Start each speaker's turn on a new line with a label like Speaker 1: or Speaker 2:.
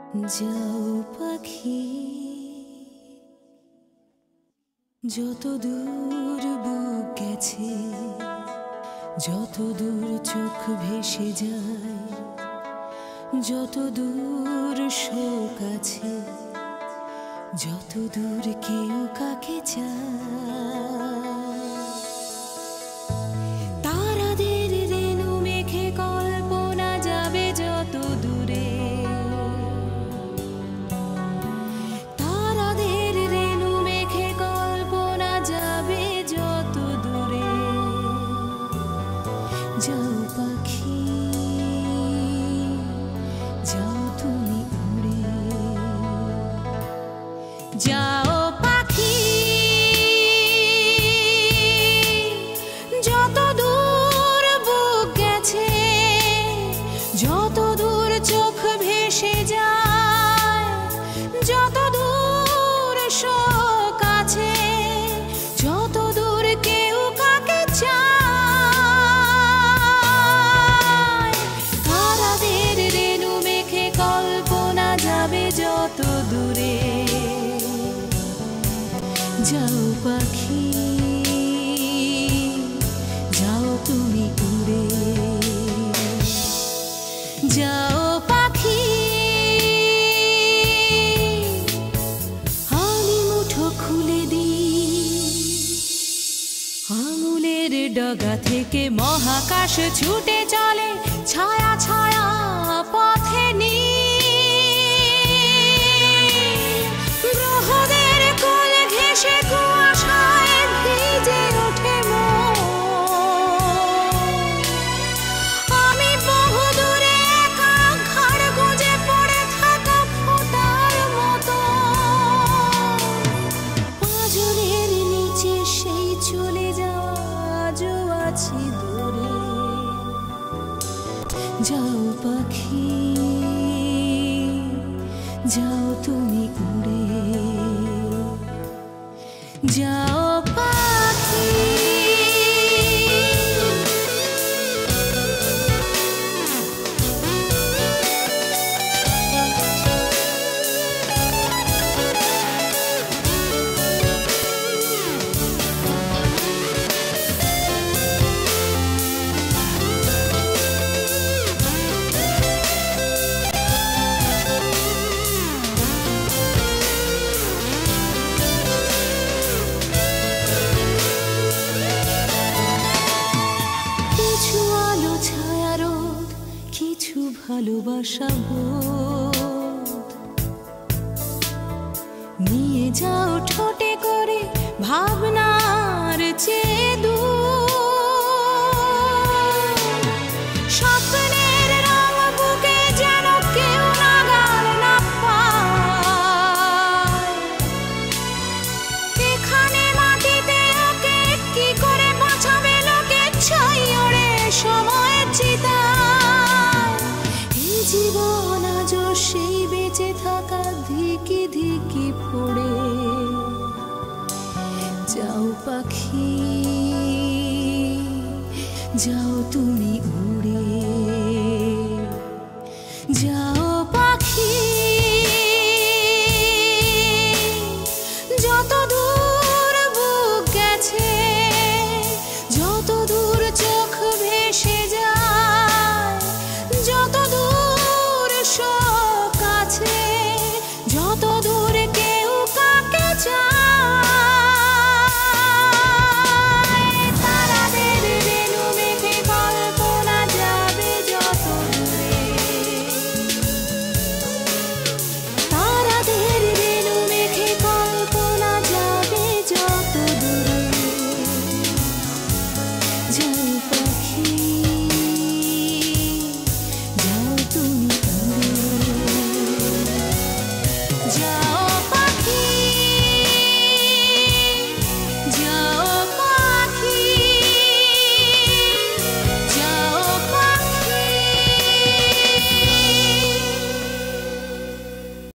Speaker 1: যাও পাখি, যত দূর বুক গেছে, যত দূর চোখ ভেসে যায়, যত দূর শোক আছে, যত দূর কেউ কাকে চায়। তারাদের রেণু মেখে কল্পনা যাবে যত দূরে, তারাদের রেণু মেখে কল্পনা যাবে যত দূরে। যাও পাখি, যাও তুমি উড়ে, যাও পাখি, যত দূর বুক গেছে, যত দূর চোখ ভেসে যায়, যত দূর শোক আছে, যত দূর কেউ কাকে চায়। তারাদের রেণু মেখে কল্পনা যাবে যত দূরে। যাও পাখি, যাও তুমি উড়ে, যাও পাখি। আমি মুঠো খুলে দিই, আঙুলের ডগা থেকে মহাকাশ ছুটে চলে ছায়া ছায়া পথে গ্রহদের কোল ঘেঁষে কুয়াশায় ভিজে ওঠে মন। আমি বহু দূরে একা ঘাড় গুঁজে পড়ে থাকা ফোঁটার মতো, পাঁজরের নিচে সেই চলে যাওয়া আজও আছে দূরে। যাও পাখি, যাও তুমি উড়ে, যাও পাখি। কিছু আলো ছায়া রোদ, কিছু ভালোবাসা বোধ নিয়ে যাও ঠোঁটে করে ভাবনার চেয়ে দূর। স্বপ্নের রং বুকে যেন কেউ নাগাল না পায়। এখানে মাটিতে ওকে কি করে বাঁচাবে লোকে ছাই ওড়ে সময়ের চিতায়। এই জীবন আজও সেই বেঁচে থাকা ধিকি ধিকি পড়ে। যাও পাখি, যাও তুমি